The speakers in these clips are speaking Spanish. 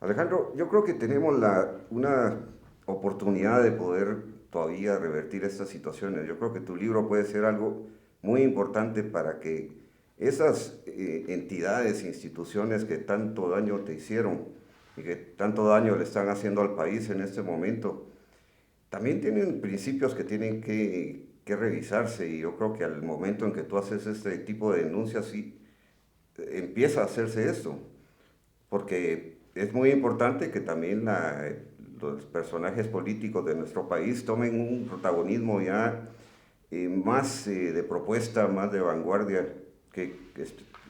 Alejandro, yo creo que tenemos una oportunidad de poder todavía revertir estas situaciones. Yo creo que tu libro puede ser algo muy importante para que esas entidades, instituciones que tanto daño te hicieron y que tanto daño le están haciendo al país en este momento, también tienen principios que tienen que revisarse, y yo creo que al momento en que tú haces este tipo de denuncias, sí, empieza a hacerse esto, porque es muy importante que también los personajes políticos de nuestro país tomen un protagonismo ya más de propuesta, más de vanguardia que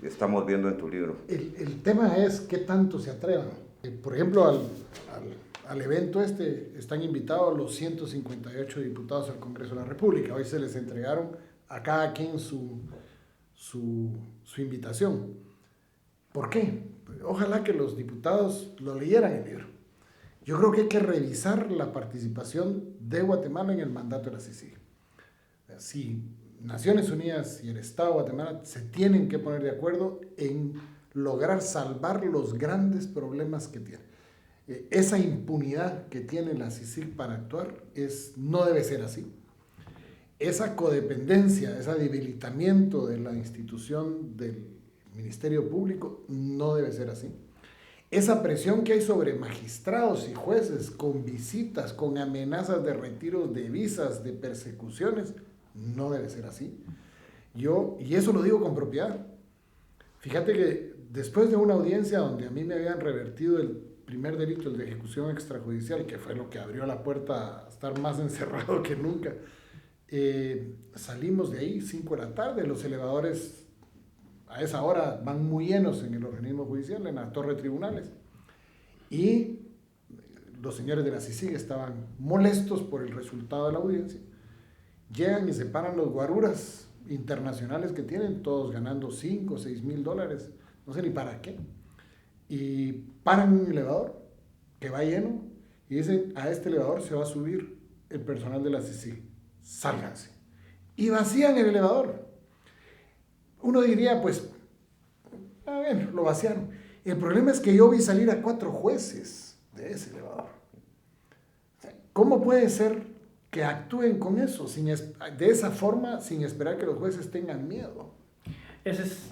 estamos viendo en tu libro. El tema es qué tanto se atrevan. Por ejemplo, al evento este están invitados los 158 diputados al Congreso de la República. Hoy se les entregaron a cada quien su invitación. ¿Por qué? Ojalá que los diputados lo leyeran el libro. Yo creo que hay que revisar la participación de Guatemala en el mandato de la CICIG. Si Naciones Unidas y el Estado de Guatemala se tienen que poner de acuerdo en lograr salvar los grandes problemas que tiene. Esa impunidad que tiene la CICIG para actuar no debe ser así. Esa codependencia, ese debilitamiento de la institución del Ministerio Público no debe ser así. Esa presión que hay sobre magistrados y jueces con visitas, con amenazas de retiros de visas, de persecuciones, no debe ser así. Y eso lo digo con propiedad. Fíjate que después de una audiencia donde a mí me habían revertido el primer delito, el de ejecución extrajudicial, que fue lo que abrió la puerta a estar más encerrado que nunca, salimos de ahí 5 de la tarde, los elevadores a esa hora van muy llenos en el organismo judicial, en la torre de tribunales, y los señores de la CICIG estaban molestos por el resultado de la audiencia. Llegan y se paran los guaruras internacionales que tienen, todos ganando 5 o 6 mil dólares, no sé ni para qué, y paran un elevador que va lleno y dicen: a este elevador se va a subir el personal de la CICIG, sálganse. Y vacían el elevador. Uno diría, pues, bueno, lo vaciaron. El problema es que yo vi salir a 4 jueces de ese elevador. ¿Cómo puede ser que actúen con eso, de esa forma, sin esperar que los jueces tengan miedo? Ese es,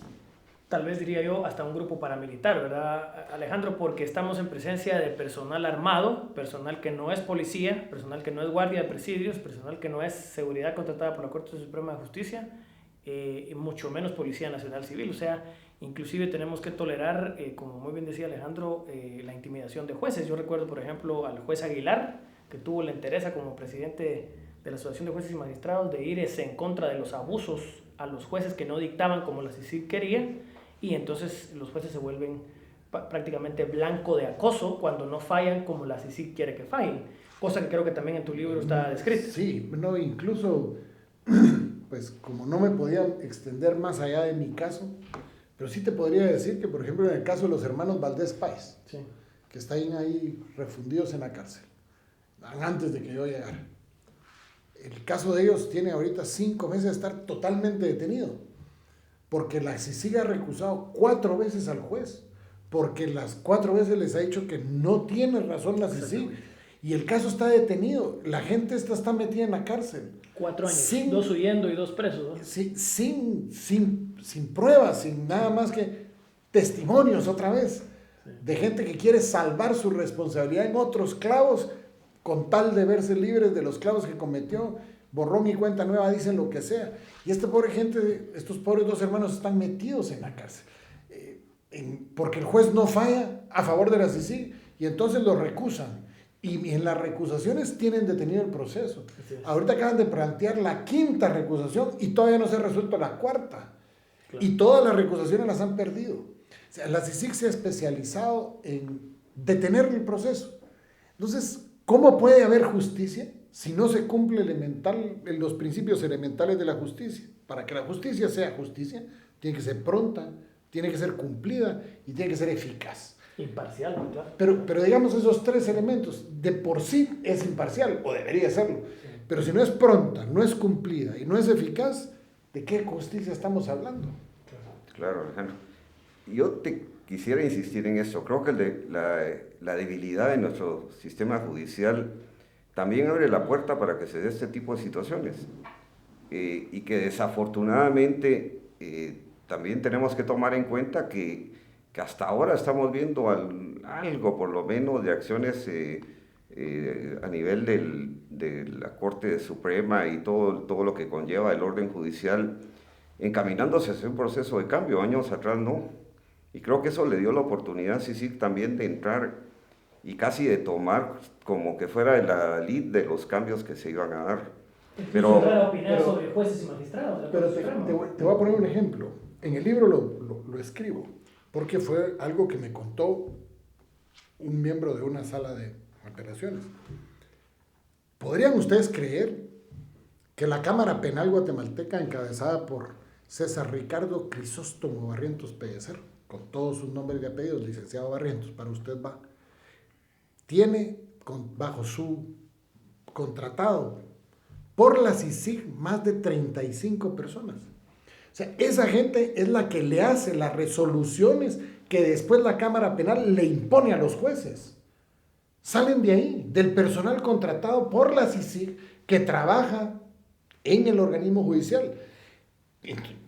tal vez diría yo, hasta un grupo paramilitar, ¿verdad, Alejandro? Porque estamos en presencia de personal armado, personal que no es policía, personal que no es guardia de presidios, personal que no es seguridad contratada por la Corte Suprema de Justicia, y mucho menos Policía Nacional Civil. O sea, inclusive tenemos que tolerar, como muy bien decía Alejandro, la intimidación de jueces. Yo recuerdo, por ejemplo, al juez Aguilar, que tuvo la entereza como presidente de la Asociación de Jueces y Magistrados de ir en contra de los abusos a los jueces que no dictaban como la CICIG quería, y entonces los jueces se vuelven prácticamente blanco de acoso cuando no fallan como la CICIG quiere que fallen, cosa que creo que también en tu libro está descrita. Sí, no, incluso, pues como no me podía extender más allá de mi caso, pero sí te podría decir que, por ejemplo, en el caso de los hermanos Valdés Páez, sí, que están ahí refundidos en la cárcel, antes de que yo llegara. El caso de ellos tiene ahorita 5 meses de estar totalmente detenido, porque la CICIG ha recusado 4 veces al juez, porque las 4 veces les ha dicho que no tiene razón la CICIG, y el caso está detenido. La gente está metida en la cárcel. 4 años, 2 huyendo y 2 presos, ¿no? Sin pruebas, sin nada más que testimonios otra vez, sí, de gente que quiere salvar su responsabilidad en otros clavos, con tal de verse libres de los clavos que cometió. Borrón y cuenta nueva, dicen lo que sea. Y esta pobre gente, estos pobres 2 hermanos están metidos en la cárcel. Porque el juez no falla a favor de la CICIG y entonces lo recusan. Y en las recusaciones tienen detenido el proceso. Sí. Ahorita acaban de plantear la 5ª recusación y todavía no se ha resuelto la 4ª. Claro. Y todas las recusaciones las han perdido. O sea, la CICIG se ha especializado en detener el proceso. Entonces, ¿cómo puede haber justicia si no se cumple los principios elementales de la justicia? Para que la justicia sea justicia, tiene que ser pronta, tiene que ser cumplida y tiene que ser eficaz. Imparcial, claro. Pero digamos, esos 3 elementos de por sí es imparcial, o debería serlo. Sí. Pero si no es pronta, no es cumplida y no es eficaz, ¿de qué justicia estamos hablando? Claro, Alejandro. Yo te quisiera insistir en esto. Creo que la debilidad de nuestro sistema judicial también abre la puerta para que se dé este tipo de situaciones. Y que desafortunadamente también tenemos que tomar en cuenta que hasta ahora estamos viendo algo, por lo menos, de acciones a nivel de la Corte Suprema y todo lo que conlleva el orden judicial, encaminándose hacia un proceso de cambio. Años atrás no. Y creo que eso le dio la oportunidad a CICIG también de entrar y casi de tomar como que fuera la lead de los cambios que se iban a dar. Pero opinar sobre jueces y magistrados. Pero te voy a poner un ejemplo. En el libro lo escribo, porque fue algo que me contó un miembro de una sala de apelaciones. ¿Podrían ustedes creer que la Cámara Penal guatemalteca, encabezada por César Ricardo Crisóstomo Barrientos Pellecer, con todos sus nombres y apellidos, licenciado Barrientos, para usted va, tiene bajo su contratado por la CICIG más de 35 personas? O sea, esa gente es la que le hace las resoluciones que después la Cámara Penal le impone a los jueces. Salen de ahí, del personal contratado por la CICIG que trabaja en el organismo judicial.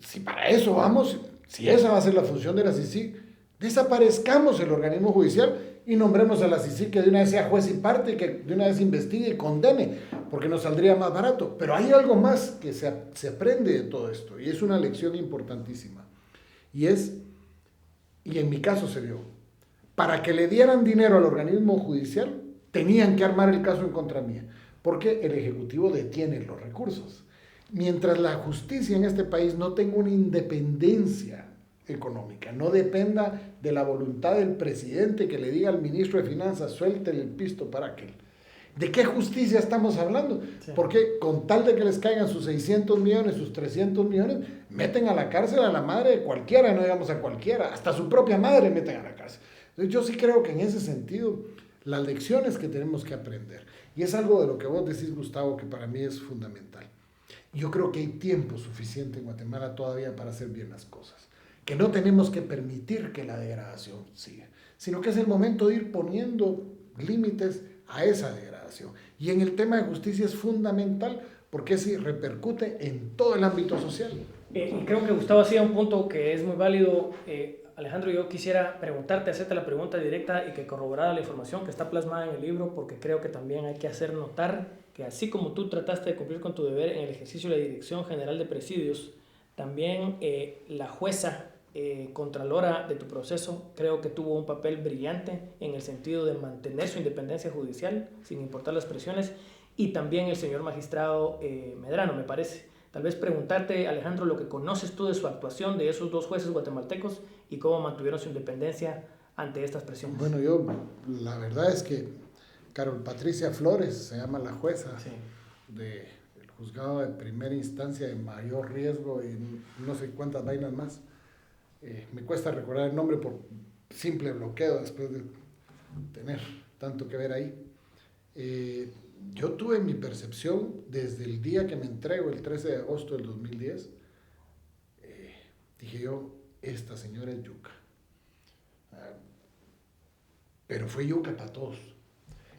Si para eso vamos, si esa va a ser la función de la CICIG, desaparezcamos el organismo judicial y nombremos a la CICIG que de una vez sea juez y parte y que de una vez investigue y condene, porque nos saldría más barato. Pero hay algo más que se aprende de todo esto, y es una lección importantísima. Y en mi caso se vio, para que le dieran dinero al organismo judicial, tenían que armar el caso en contra mía, porque el Ejecutivo detiene los recursos. Mientras la justicia en este país no tenga una independencia económica, no dependa de la voluntad del presidente que le diga al ministro de Finanzas, suéltele el pisto para aquel. ¿De qué justicia estamos hablando? Sí. Porque con tal de que les caigan sus 600 millones, sus 300 millones, meten a la cárcel a la madre de cualquiera, no digamos a cualquiera, hasta su propia madre meten a la cárcel. Entonces yo sí creo que en ese sentido, las lecciones que tenemos que aprender, y es algo de lo que vos decís, Gustavo, que para mí es fundamental. Yo creo que hay tiempo suficiente en Guatemala todavía para hacer bien las cosas, que no tenemos que permitir que la degradación siga, sino que es el momento de ir poniendo límites a esa degradación. Y en el tema de justicia es fundamental porque sí repercute en todo el ámbito social. Y creo que Gustavo hacía un punto que es muy válido. Alejandro, yo quisiera preguntarte, hacerte la pregunta directa y que corroborara la información que está plasmada en el libro, porque creo que también hay que hacer notar que así como tú trataste de cumplir con tu deber en el ejercicio de la Dirección General de Presidios, también la jueza contralora de tu proceso creo que tuvo un papel brillante en el sentido de mantener su independencia judicial sin importar las presiones, y también el señor magistrado Medrano, me parece. Tal vez preguntarte, Alejandro, lo que conoces tú de su actuación de esos dos jueces guatemaltecos y cómo mantuvieron su independencia ante estas presiones. Bueno, la verdad es que Carol Patricia Flores se llama la jueza, sí, del juzgado de primera instancia de mayor riesgo y no sé cuántas vainas más. Me cuesta recordar el nombre por simple bloqueo después de tener tanto que ver ahí. Yo tuve mi percepción desde el día que me entrego, el 13 de agosto del 2010, dije yo, esta señora es yuca. Pero fue yuca para todos.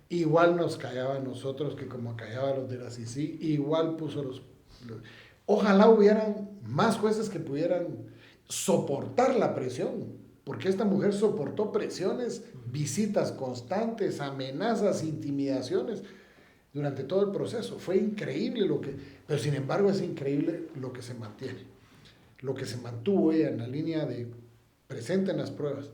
Igual nos callaba a nosotros que como callaba a los de la CICI, igual puso los... Ojalá hubieran más jueces que pudieran soportar la presión, porque esta mujer soportó presiones, visitas constantes, amenazas, intimidaciones durante todo el proceso. Fue increíble pero sin embargo es increíble lo que se mantiene, lo que se mantuvo ella en la línea de presenten las pruebas.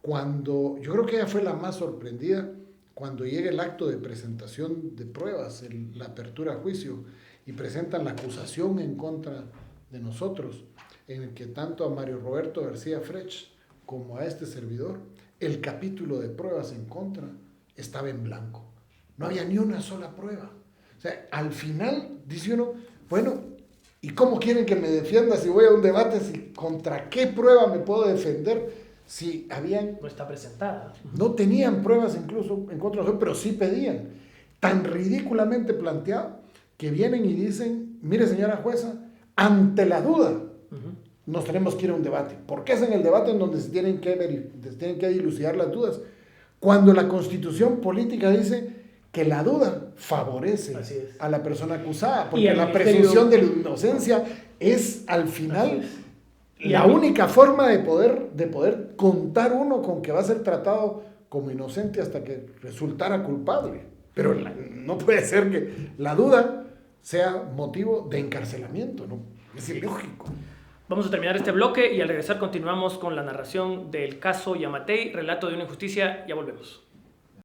Yo creo que ella fue la más sorprendida cuando llega el acto de presentación de pruebas, la apertura a juicio, y presentan la acusación en contra de nosotros, en el que tanto a Mario Roberto García Frech como a este servidor, el capítulo de pruebas en contra estaba en blanco. No había ni una sola prueba. O sea, al final dice uno, bueno, ¿y cómo quieren que me defienda si voy a un debate? ¿Contra qué prueba me puedo defender? Si habían... No está presentada. No tenían pruebas incluso en contra de nosotros, pero sí pedían. Tan ridículamente planteado que vienen y dicen, mire señora jueza, ante la duda, nos tenemos que ir a un debate. Porque es en el debate en donde se tienen que dilucidar las dudas. Cuando la Constitución política dice que la duda favorece a la persona acusada, porque la presunción de la inocencia es al final la única forma de poder contar uno con que va a ser tratado como inocente hasta que resultara culpable. Pero no puede ser que la duda sea motivo de encarcelamiento, ¿no? Es ilógico. Vamos a terminar este bloque y al regresar continuamos con la narración del caso Yamatei, relato de una injusticia. Ya volvemos.